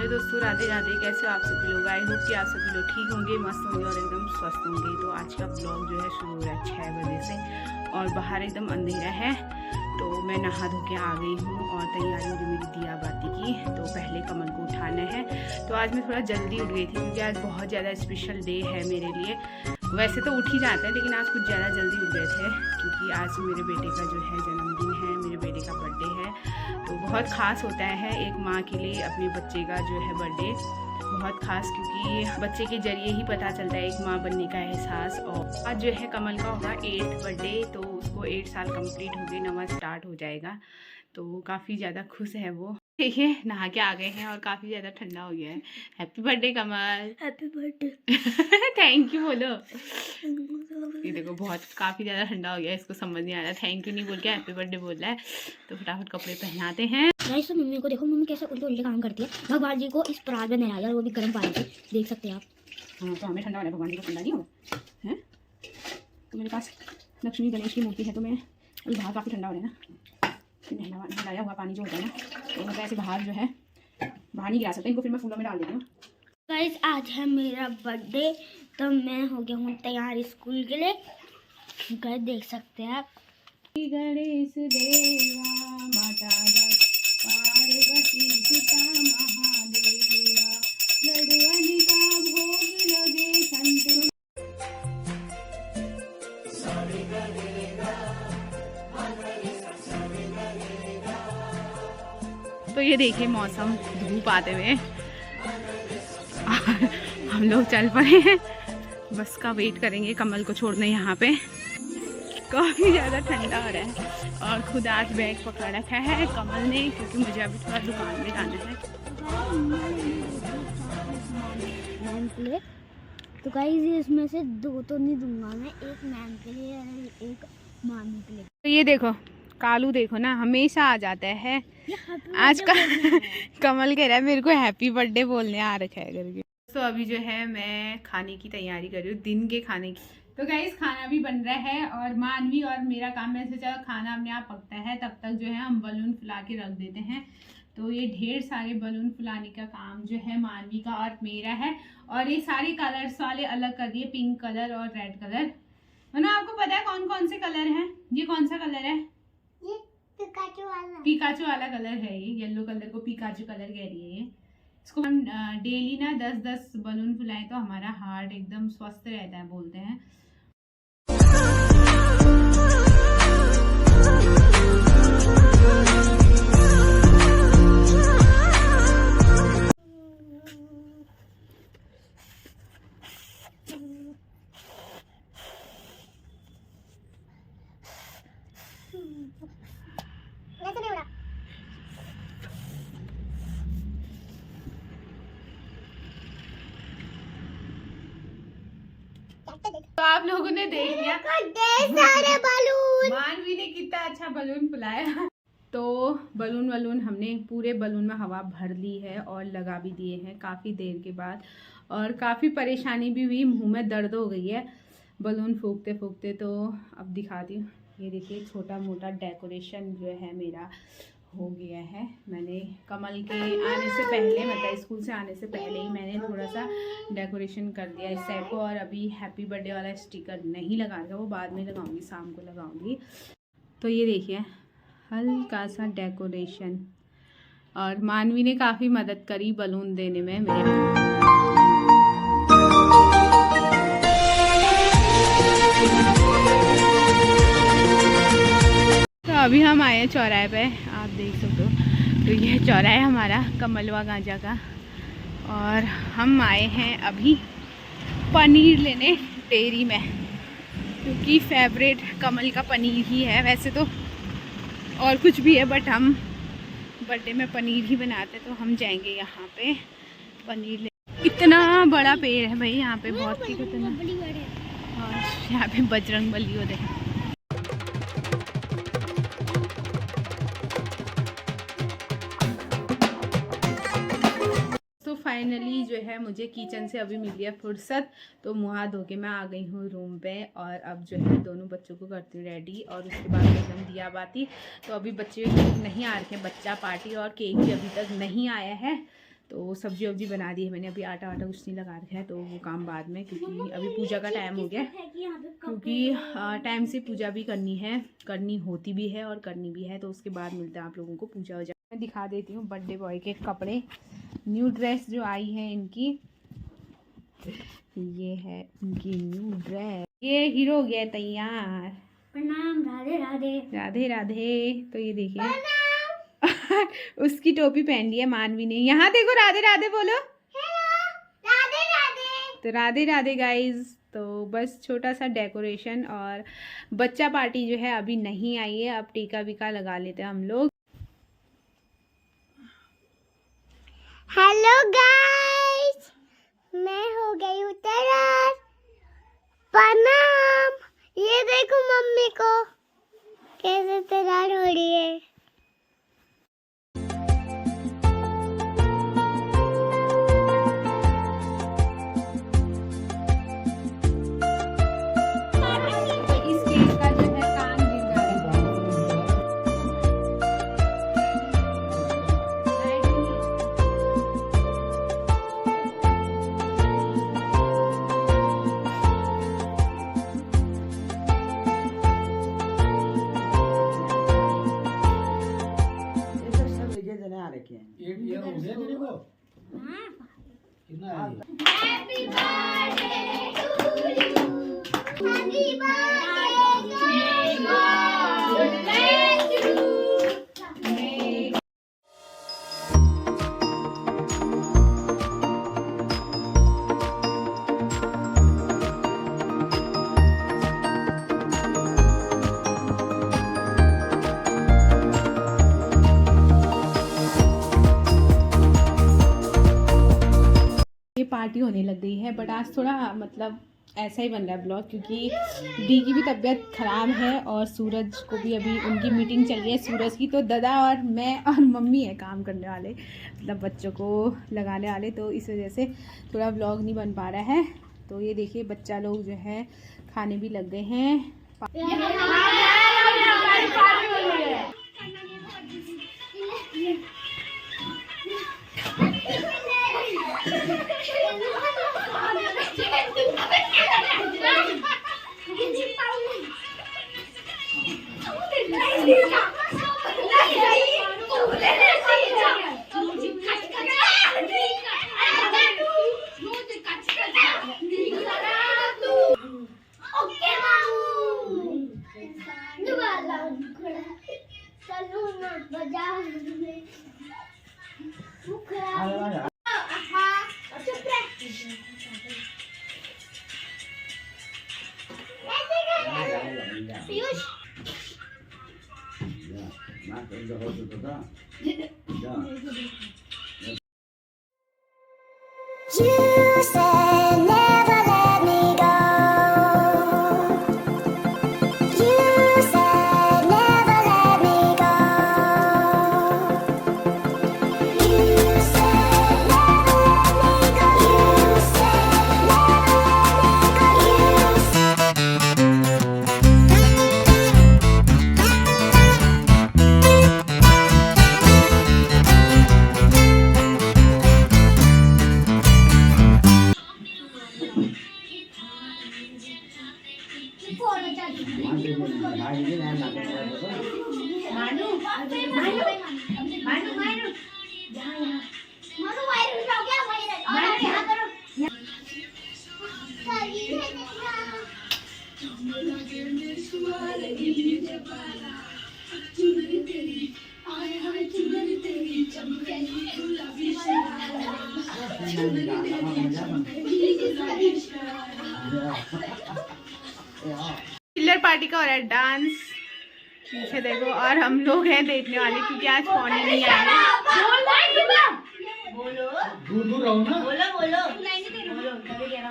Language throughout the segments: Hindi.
हेलो दोस्तों, राधे राधे। कैसे हो आप सभी लोग? आई होप कि आप सभी लोग ठीक होंगे, मस्त होंगे और एकदम स्वस्थ होंगे। तो आज का ब्लॉग जो है शुरू हो रहा है 6 बजे से और बाहर एकदम अंधेरा है। तो मैं नहा धो के आ गई हूँ और तैयारी हो रही मेरी दिया बाती की। तो पहले कमल को उठाना है। तो आज मैं थोड़ा जल्दी उठ गई थी क्योंकि आज बहुत ज़्यादा स्पेशल डे है मेरे लिए। वैसे तो उठ ही जाते हैं लेकिन आज कुछ ज़्यादा जल्दी उठ गए थे क्योंकि आज मेरे बेटे का जो है जन्मदिन है, मेरे बेटे का बर्थडे है। तो बहुत ख़ास होता है एक माँ के लिए अपने बच्चे का जो है बर्थडे, बहुत ख़ास, क्योंकि बच्चे के जरिए ही पता चलता है एक माँ बनने का एहसास। और आज जो है कमल का होगा 8th बर्थडे, तो उसको 8 साल कंप्लीट हो गए, 9वां स्टार्ट हो जाएगा। तो काफ़ी ज़्यादा खुश है वो। देखिए नहा के आ गए हैं और काफ़ी ज़्यादा ठंडा हो गया है। Happy birthday Kamal. Happy birthday. Thank you बोलो। ये देखो बहुत काफ़ी ज़्यादा ठंडा हो गया है, इसको समझ नहीं आ रहा, थैंक यू नहीं बोल के हैप्पी बर्थडे बोल रहा है। तो फटाफट कपड़े पहनाते हैं। गाइस तो मम्मी को देखो, मम्मी कैसे उल्टे उल्टे काम करती है। भगवान जी को इस परात में नहलाया और वो भी गर्म पानी से, देख सकते हैं आप। हाँ तो हमें ठंडा वाला, भगवान जी को ठंडा नहीं होगा है। तो मेरे पास लक्ष्मी गणेश की मूर्ति है, तो मैं अभी बाहर काफ़ी ठंडा हो रहा है ना, नहलाया हुआ पानी जो होता है ना, तो मतलब ऐसे बाहर जो है बाहर नहीं गिरा सकते इनको, फिर मैं फूलों में डाल देती हूँ। गाइस आज है मेरा बर्थडे, तो मैं हो गया हूँ तैयार स्कूल के लिए। गाइस देख सकते हैं आप। गणेश देवा माता पार्वती पिता महादेवा, लड्डुअन का भोग लगे संत। तो ये देखिए मौसम, धूप आते हुए हम लोग चल पड़े हैं, बस का वेट करेंगे कमल को छोड़ने। यहाँ पे काफ़ी ज़्यादा ठंडा हो रहा है और खुद आज बैग पकड़ रखा है कमल ने, क्योंकि मुझे अभी थोड़ा दुकान में जाना है। तो गाइस इसमें से 2 तो नहीं दूंगा मैं, एक मैम के लिए और एक मामी के लिए। तो ये देखो कालू, देखो ना हमेशा आ जाता है। आज का कमल कह रहा है मेरे को हैप्पी बर्थडे बोलने आ रखा है करके। तो अभी जो है मैं खाने की तैयारी कर रही हूँ, दिन के खाने की। तो गाइस खाना भी बन रहा है और मानवी और मेरा काम ऐसे चलो खाना अपने आप पकता है, तब तक जो है हम बलून फुला के रख देते हैं। तो ये ढेर सारे बलून फुलाने का काम जो है मानवी का और मेरा है। और ये सारे कलर्स वाले अलग कर दिए, पिंक कलर और रेड कलर। ना आपको पता है कौन कौन से कलर हैं? ये कौन सा कलर है? ये पिकाचू वाला कलर है। ये येलो कलर को पिकाचू कलर कह रही है। ये इसको हम डेली ना 10-10 बलून फुलाएं तो हमारा हार्ट एकदम स्वस्थ रहता है, बोलते हैं। तो आप लोगों ने देख लिया सारे बलून मानवी ने कितना अच्छा बलून फुलाया। तो बलून हमने पूरे बलून में हवा भर ली है और लगा भी दिए हैं काफ़ी देर के बाद। और काफ़ी परेशानी भी हुई, मुंह में दर्द हो गई है बलून फूंकते फूंकते। तो अब दिखाती हूँ, ये देखिए छोटा मोटा डेकोरेशन जो है मेरा हो गया है। मैंने कमल के आने से पहले, मतलब स्कूल से आने से पहले ही मैंने थोड़ा सा डेकोरेशन कर दिया इस साइड को। और अभी हैप्पी बर्थडे वाला स्टिकर नहीं लगा रहा, वो बाद में लगाऊंगी, शाम को लगाऊंगी। तो ये देखिए हल्का सा डेकोरेशन। और मानवी ने काफ़ी मदद करी बलून देने में मेरे। तो अभी हम आए हैं चौराहे पे, आप देख सकते हो। तो ये चौराहा है हमारा कमलवा गांजा का, और हम आए हैं अभी पनीर लेने डेयरी में, क्योंकि फेवरेट कमल का पनीर ही है। वैसे तो और कुछ भी है बट हम बर्थडे में पनीर ही बनाते, तो हम जाएंगे यहाँ पे पनीर ले। इतना बड़ा पेड़ है भाई यहाँ पे, बहुत ही खतरनाक। और यहाँ पे बजरंगबली होते हैं। तो फाइनली जो है मुझे किचन से अभी मिल गया फुर्सत, तो मुँह हाथ धो के मैं आ गई हूँ रूम पे। और अब जो है दोनों बच्चों को करती हूँ रेडी, और उसके बाद एकदम दिया बाती। तो अभी बच्चे नहीं आ रखे, बच्चा पार्टी और केक भी अभी तक नहीं आया है। तो सब्जी वब्जी बना दी है मैंने, अभी आटा वाटा कुछ नहीं लगा रखा है, तो वो काम बाद में, क्योंकि अभी पूजा का टाइम हो गया, क्योंकि टाइम से पूजा भी करनी है, करनी होती भी है और करनी भी है, तो उसके बाद मिलता है आप लोगों को पूजा हो जाए। मैं दिखा देती हूँ बर्थडे बॉय के कपड़े, न्यू ड्रेस जो आई है इनकी, ये है इनकी न्यू ड्रेस। ये हीरो हो गया तैयार। प्रणाम, राधे राधे। राधे राधे। तो ये देखिए उसकी टोपी पहन ली है मानवी ने। यहाँ देखो, राधे राधे बोलो। हेलो, राधे राधे। तो राधे राधे गाइज। तो बस छोटा सा डेकोरेशन और बच्चा पार्टी जो है अभी नहीं आई है, अब टीका वीका लगा लेते हैं हम लोग। हेलो गाइस, मैं हो गई हूँ तैयार। प्रणाम। ये देखो मम्मी को कैसे तैयार हो रही है। Happy birthday to you. Happy birthday, God bless you. Party होने लग गई है, बट आज थोड़ा मतलब ऐसा ही बन रहा है ब्लॉग, क्योंकि दी की भी तबीयत ख़राब है और सूरज को भी अभी उनकी मीटिंग चल रही है सूरज की, तो दादा और मैं और मम्मी है काम करने वाले, मतलब बच्चों को लगाने वाले, तो इस वजह से थोड़ा ब्लॉग नहीं बन पा रहा है। तो ये देखिए बच्चा लोग जो है खाने भी लग गए हैं। You said never let me go. You said never let me go. You said never let me go. You said चिल्लर पार्टी का हो रहा है डांस, पीछे देखो, और हम लोग हैं देखने वाले, क्योंकि आज पौने नहीं आए।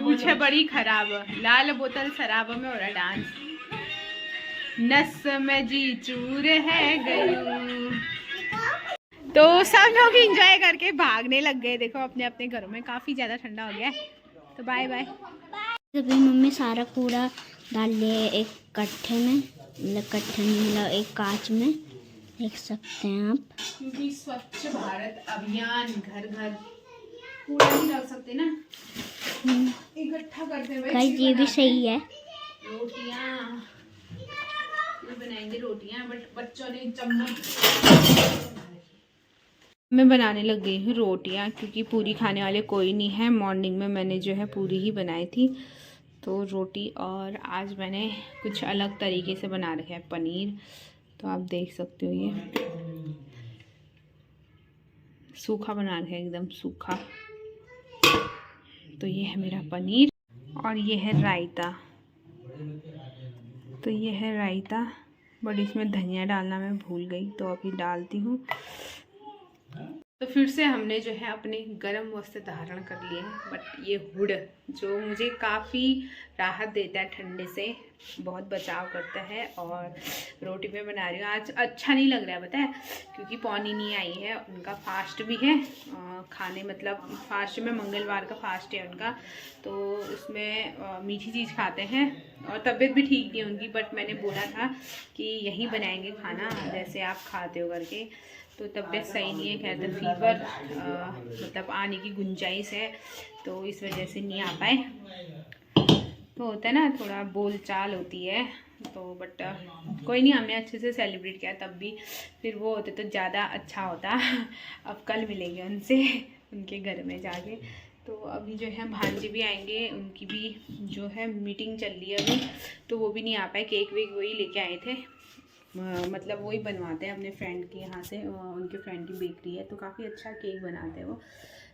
पूछे बड़ी खराब, लाल बोतल शराब में हो रहा डांस। नस में जी चूर है गई। तो सब लोग एंजॉय करके भागने लग गए, देखो अपने अपने घरों में। काफ़ी ज़्यादा ठंडा हो गया है, तो बाय बाय। अभी मम्मी सारा कूड़ा डाल लिए एक कट्ठे में, मतलब कट्ठे में, मतलब एक कांच में, देख सकते हैं आप। क्योंकि स्वच्छ भारत अभियान घर घर पूरा नहीं डाल सकते ना, इकट्ठा करते हुए गाइस ये भी सही है। रोटियां ये बनाएंगे रोटियां, बट बच्चों ने चम्मच। मैं बनाने लग गई हूँ रोटियां क्योंकि पूरी खाने वाले कोई नहीं है। मॉर्निंग में मैंने जो है पूरी ही बनाई थी, तो रोटी। और आज मैंने कुछ अलग तरीके से बना रखा है पनीर, तो आप देख सकते हो ये सूखा बना रखा है, एकदम सूखा। तो ये है मेरा पनीर और ये है रायता। तो ये है रायता, बट इसमें धनिया डालना मैं भूल गई, तो अभी डालती हूँ। तो फिर से हमने जो है अपने गर्म वस्त्र धारण कर लिए हैं, बट ये हुड जो मुझे काफ़ी राहत देता है, ठंडे से बहुत बचाव करता है। और रोटी में बना रही हूँ आज। अच्छा नहीं लग रहा है, पता है, क्योंकि पौनी नहीं आई है, उनका फास्ट भी है। खाने मतलब फास्ट में मंगलवार का फास्ट है उनका, तो उसमें मीठी चीज़ खाते हैं। और तबीयत भी ठीक नहीं है उनकी, बट मैंने बोला था कि यहीं बनाएंगे खाना जैसे आप खाते हो करके। तो तबीयत सही नहीं है, कहते फीवर मतलब आने की गुंजाइश है, तो इस वजह से नहीं आ पाए। तो होता है ना, थोड़ा बोल चाल होती है, तो बट कोई नहीं, हमने अच्छे से सेलिब्रेट किया। तब भी फिर वो होते तो ज़्यादा अच्छा होता। अब कल मिलेंगे उनसे उनके घर में जाके। तो अभी जो है भांजी भी आएंगे, उनकी भी जो है मीटिंग चल रही है अभी, तो वो भी नहीं आ पाए। केक वेक वही लेके आए थे, मतलब वही बनवाते हैं अपने फ्रेंड के यहाँ से, उनके फ्रेंड की बेकरी है, तो काफ़ी अच्छा केक बनाते हैं वो।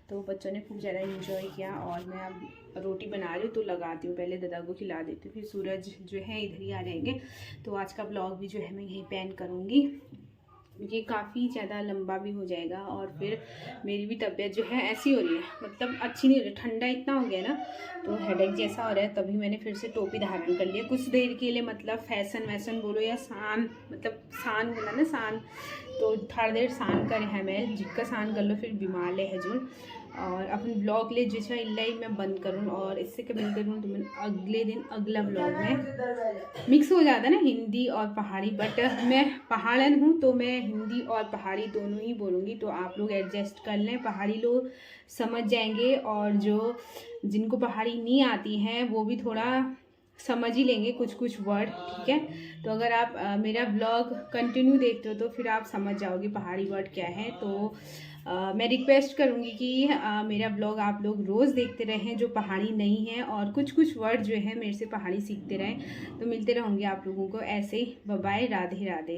तो बच्चों ने खूब ज़्यादा एंजॉय किया। और मैं अब रोटी बना रही हूँ, तो लगाती हूँ, पहले दादा को खिला देती हूँ, फिर सूरज जो है इधर ही आ जाएंगे। तो आज का ब्लॉग भी जो है मैं यहीं पे एंड करूँगी, क्योंकि काफ़ी ज़्यादा लंबा भी हो जाएगा। और फिर मेरी भी तबीयत जो है ऐसी हो रही है, मतलब अच्छी नहीं हो रही, ठंडा इतना हो गया ना, तो हेडेक जैसा हो रहा है। तभी मैंने फिर से टोपी धारण कर लिया कुछ देर के लिए, मतलब फैशन वैसन बोलो या सान, मतलब सान बोला ना, सान, तो थोड़ी देर सान कर है मैं जिक्का सान कर लो, फिर बीमार ले हजूर। और अपन ब्लॉग ले जिस इलाई मैं बंद करूँ, और इससे कभी करूँ तो मैं अगले दिन अगला ब्लॉग में मिक्स हो जाता है ना हिंदी और पहाड़ी, बट मैं पहाड़न हूँ तो मैं हिंदी और पहाड़ी दोनों ही बोलूँगी, तो आप लोग एडजस्ट कर लें। पहाड़ी लोग समझ जाएंगे, और जो जिनको पहाड़ी नहीं आती हैं वो भी थोड़ा समझ ही लेंगे कुछ कुछ वर्ड, ठीक है। तो अगर आप मेरा ब्लॉग कंटिन्यू देखते हो तो फिर आप समझ जाओगे पहाड़ी वर्ड क्या है। तो मैं रिक्वेस्ट करूँगी कि मेरा ब्लॉग आप लोग रोज़ देखते रहें जो पहाड़ी नहीं है, और कुछ कुछ वर्ड जो है मेरे से पहाड़ी सीखते रहें। तो मिलते रहूँगी आप लोगों को ऐसे ही। Bye bye, Radhe Radhe.